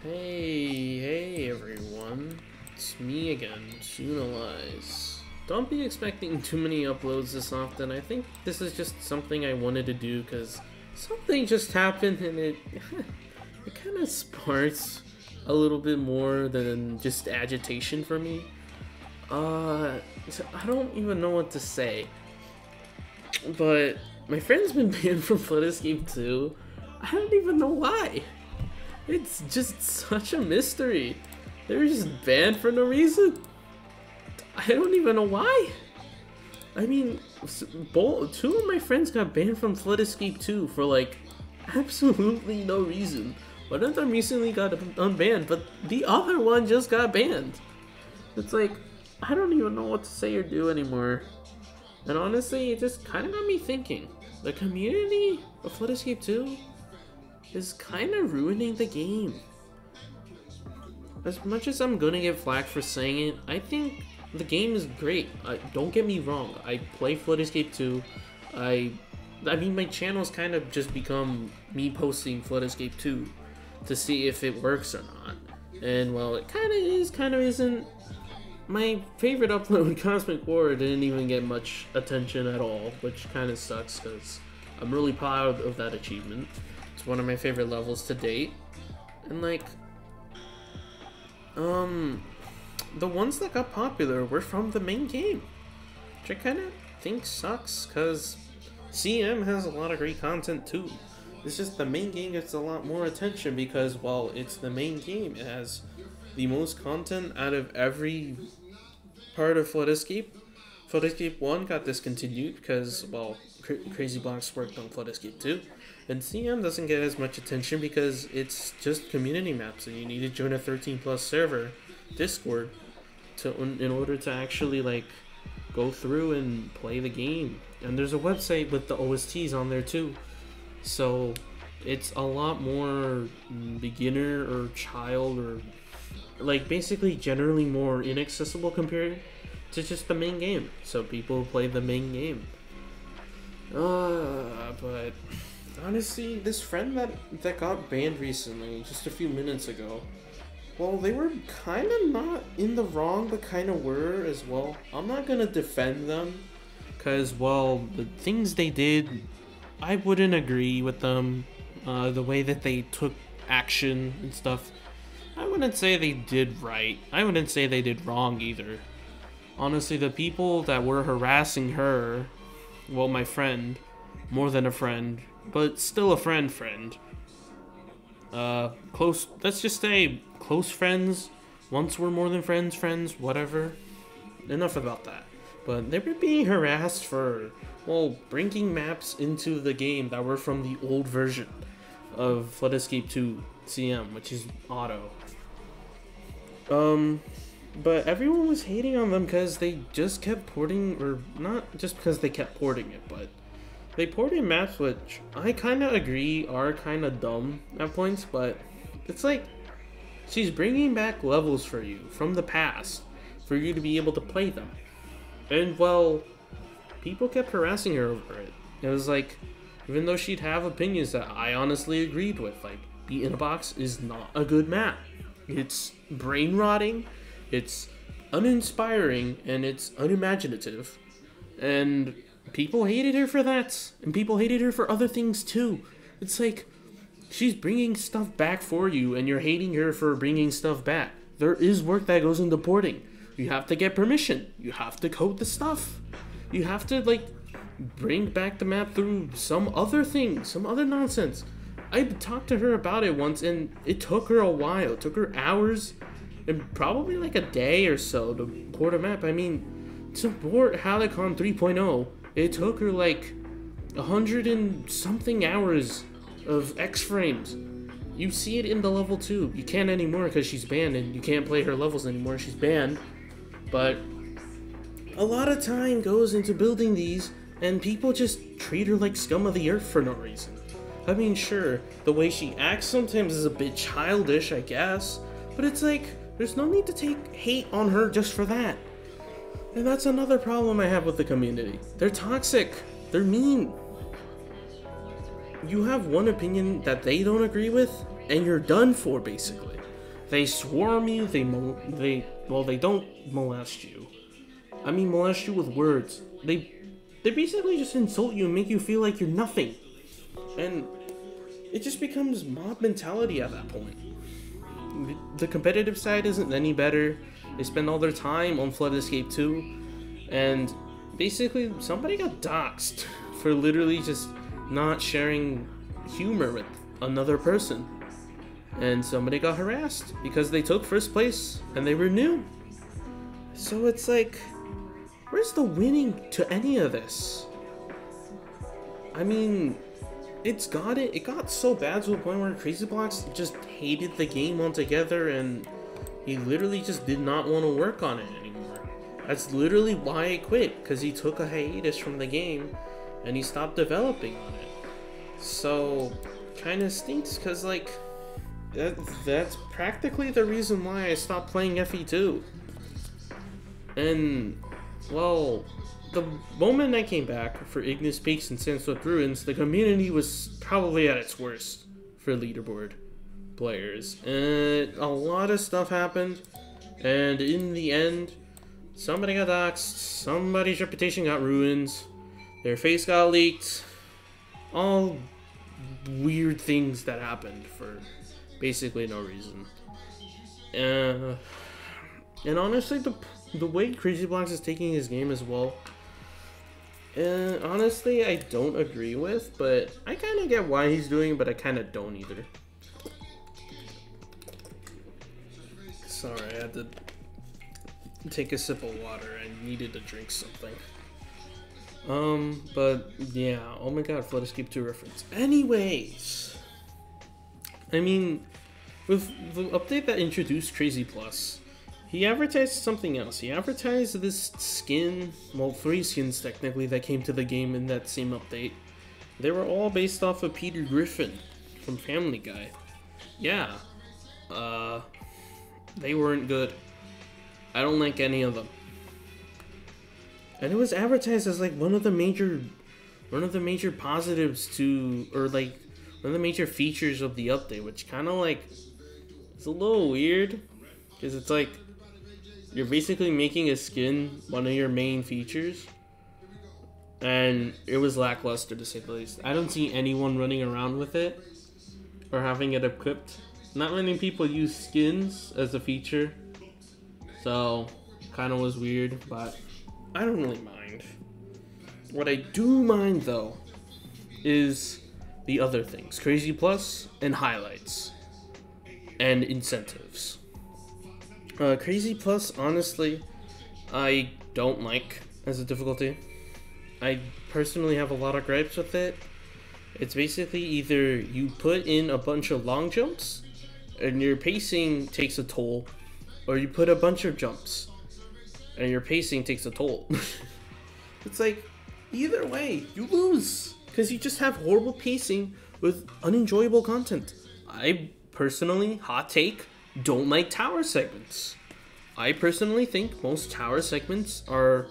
Hey everyone, it's me again, Suna. Don't be expecting too many uploads this often. I think this is just something I wanted to do because something just happened and it it kind of sparks a little bit more than just agitation for me. So I don't even know what to say, but my friend's been banned from Flood Escape 2. I don't even know why. It's just such a mystery. They were just banned for no reason. I don't even know why. I mean, two of my friends got banned from Flood Escape 2 for like absolutely no reason. One of them recently got unbanned, but the other one just got banned. It's like, I don't even know what to say or do anymore. And honestly, it just kind of got me thinking. The community of Flood Escape 2 is kind of ruining the game. As much as I'm gonna get flack for saying it, I think the game is great. Don't get me wrong, I play Flood Escape 2. I mean, my channel's kind of just become me posting Flood Escape 2 to see if it works or not. And well, it kind of is, kind of isn't. My favorite upload, Cosmic War, didn't even get much attention at all, which kind of sucks because I'm really proud of that achievement. It's one of my favorite levels to date. And like, the ones that got popular were from the main game, which I kind of think sucks because CM has a lot of great content too. It's just the main game gets a lot more attention because, well, it's the main game. It has the most content out of every part of Flood Escape. Flood Escape 1 got discontinued because, well, Crazy Blocks worked on Flood Escape 2. And CM doesn't get as much attention because it's just community maps and you need to join a 13+ server, Discord, in order to actually like go through and play the game. And there's a website with the OSTs on there too. So it's a lot more beginner or child or like basically generally more inaccessible compared to just the main game. So people play the main game. But honestly, this friend that got banned recently, just a few minutes ago, well, they were kind of not in the wrong, but kind of were as well. I'm not gonna defend them, because, well, the things they did, I wouldn't agree with them. The way that they took action and stuff, I wouldn't say they did right. I wouldn't say they did wrong either. Honestly, the people that were harassing her, well, my friend, more than a friend, but still a friend, close, let's just say close friends, once were more than friends, whatever. Enough about that. But they were being harassed for, well, bringing maps into the game that were from the old version of Flood Escape 2 CM, which is auto. But everyone was hating on them because they just kept porting, or not just because they kept porting it, but they ported maps which I kind of agree are kind of dumb at points, but it's like she's bringing back levels for you from the past for you to be able to play them. And well, people kept harassing her over it. It was like, even though she'd have opinions that I honestly agreed with, like Beat in a Box is not a good map. It's brain rotting, it's uninspiring, and it's unimaginative. And people hated her for that, and people hated her for other things too. It's like, she's bringing stuff back for you, and you're hating her for bringing stuff back. There is work that goes into porting. You have to get permission. You have to code the stuff. You have to, like, bring back the map through some other thing, some other nonsense. I talked to her about it once, and it took her a while. It took her hours, and probably like a day or so to port a map. I mean, to port Halicon 3.0, it took her like 100 and something hours of X frames. You see it in the level 2. You can't anymore because she's banned, and you can't play her levels anymore. She's banned. But a lot of time goes into building these, and people just treat her like scum of the earth for no reason. I mean, sure, the way she acts sometimes is a bit childish, I guess, but it's like, there's no need to take hate on her just for that. And that's another problem I have with the community. They're toxic. They're mean. You have one opinion that they don't agree with, and you're done for, basically. They swarm you, they don't molest you. I mean, molest you with words. They basically just insult you and make you feel like you're nothing. And it just becomes mob mentality at that point. The competitive side isn't any better. They spend all their time on Flood Escape 2, and basically somebody got doxxed for literally just not sharing humor with another person. And somebody got harassed because they took first place and they were new. So it's like, where's the winning to any of this? I mean, it got so bad to a point where Crazy Blocks just hated the game altogether, and he literally just did not want to work on it anymore. That's literally why he quit, because he took a hiatus from the game and he stopped developing on it. So, kind of stinks, because like, that's practically the reason why I stopped playing FE2. And, well, the moment I came back for Ignis Peaks and Sandswept Ruins, the community was probably at its worst for leaderboard players. And a lot of stuff happened, and in the end, somebody got doxxed, somebody's reputation got ruined, their face got leaked, all weird things that happened for basically no reason. And honestly, the way Crazy Blocks is taking his game as well, honestly, I don't agree with, but I kind of get why he's doing it, but I kind of don't either. Sorry, I had to take a sip of water. I needed to drink something. But yeah, oh my god, Flood Escape 2 reference. Anyways, I mean, with the update that introduced Crazy Plus, he advertised something else. He advertised this skin, well, 3 skins technically, that came to the game in that same update. They were all based off of Peter Griffin from Family Guy. Yeah, they weren't good. I don't like any of them. And it was advertised as like one of the major positives to, or like one of the major features of the update, which kind of like, it's a little weird, because it's like, you're basically making a skin one of your main features, and it was lackluster to say the least. I don't see anyone running around with it, or having it equipped. Not many people use skins as a feature, so kind of was weird, but I don't really mind. What I do mind though is the other things. Crazy Plus and highlights and incentives. Crazy Plus, honestly, I don't like as a difficulty. I personally have a lot of gripes with it. It's basically either you put in a bunch of long jumps and your pacing takes a toll, or you put a bunch of jumps and your pacing takes a toll. It's like, either way, you lose, because you just have horrible pacing with unenjoyable content. I personally, hot take, don't like tower segments. I personally think most tower segments are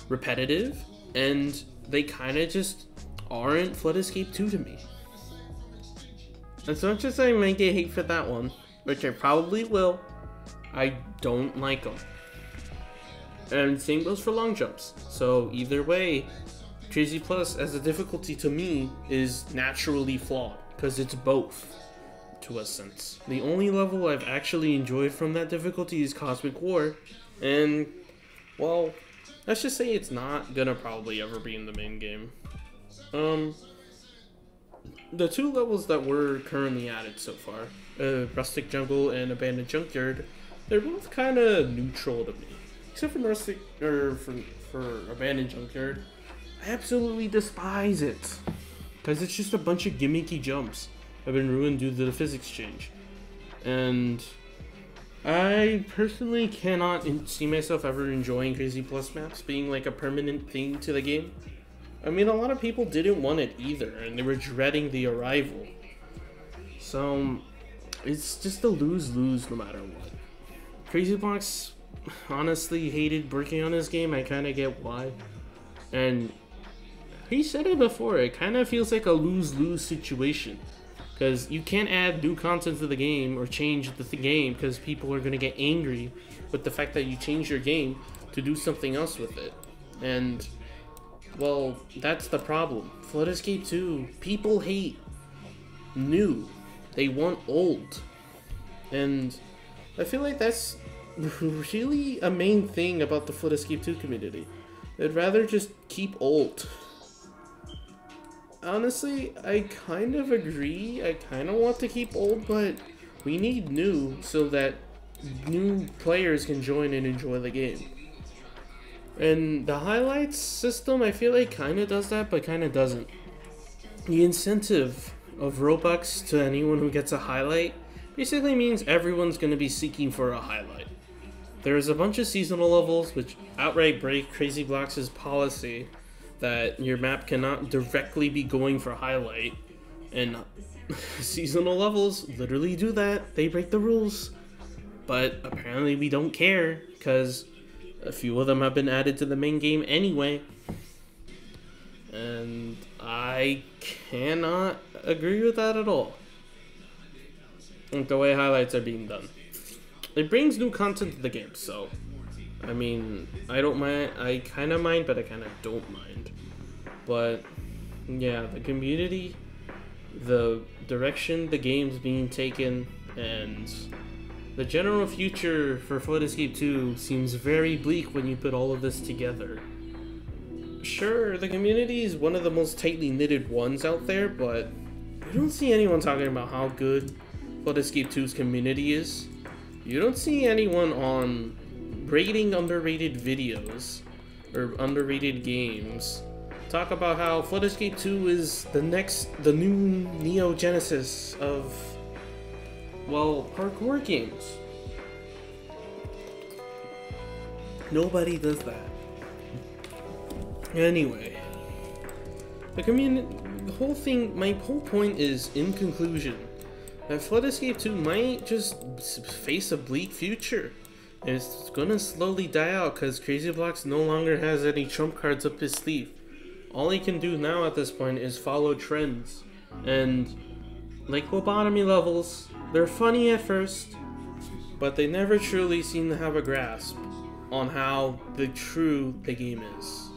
repetitive, and they kind of just aren't Flood Escape 2 to me. As much as I might get hate for that one, which I probably will, I don't like them. And same goes for long jumps. So either way, Crazy Plus as a difficulty to me is naturally flawed, because it's both to a sense. The only level I've actually enjoyed from that difficulty is Cosmic War, and well, let's just say it's not gonna probably ever be in the main game. The 2 levels that were currently added so far, Rustic Jungle and Abandoned Junkyard, they're both kind of neutral to me. Except for Rustic, or for Abandoned Junkyard, I absolutely despise it, because it's just a bunch of gimmicky jumps have been ruined due to the physics change, and I personally cannot see myself ever enjoying Crazy Plus maps being like a permanent thing to the game. I mean, a lot of people didn't want it either, and they were dreading the arrival. So it's just a lose-lose no matter what. Crazy Blocks honestly hated working on this game. I kind of get why. And he said it before, it kind of feels like a lose-lose situation. Because you can't add new content to the game or change the game because people are going to get angry with the fact that you change your game to do something else with it. And, well, that's the problem. Flood Escape 2, people hate new. They want old. And I feel like that's really a main thing about the Flood Escape 2 community. They'd rather just keep old. Honestly, I kind of agree. I kind of want to keep old, but we need new so that new players can join and enjoy the game. And the highlights system, I feel like kind of does that, but kind of doesn't. The incentive of Robux to anyone who gets a highlight basically means everyone's going to be seeking for a highlight. There's a bunch of seasonal levels which outright break Crazy Blox's policy that your map cannot directly be going for highlight, and seasonal levels literally do that. They break the rules, but apparently we don't care because a few of them have been added to the main game anyway, and I cannot agree with that at all. Like the way highlights are being done, it brings new content to the game, so I mean, I don't mind. I kind of mind, but I kind of don't mind. But yeah, the community, the direction the game's being taken, and the general future for Flood Escape 2 seems very bleak when you put all of this together. Sure, the community is one of the most tightly knitted ones out there, but you don't see anyone talking about how good Flood Escape 2's community is. You don't see anyone on rating underrated videos or underrated games talk about how Flood Escape 2 is the new Neo Genesis of, well, parkour games. Nobody does that. Anyway, the whole thing, my whole point is, in conclusion, that Flood Escape 2 might just face a bleak future. It's gonna slowly die out because Crazy Blox no longer has any trump cards up his sleeve. All he can do now at this point is follow trends. And like lobotomy levels, they're funny at first, but they never truly seem to have a grasp on how true the game is.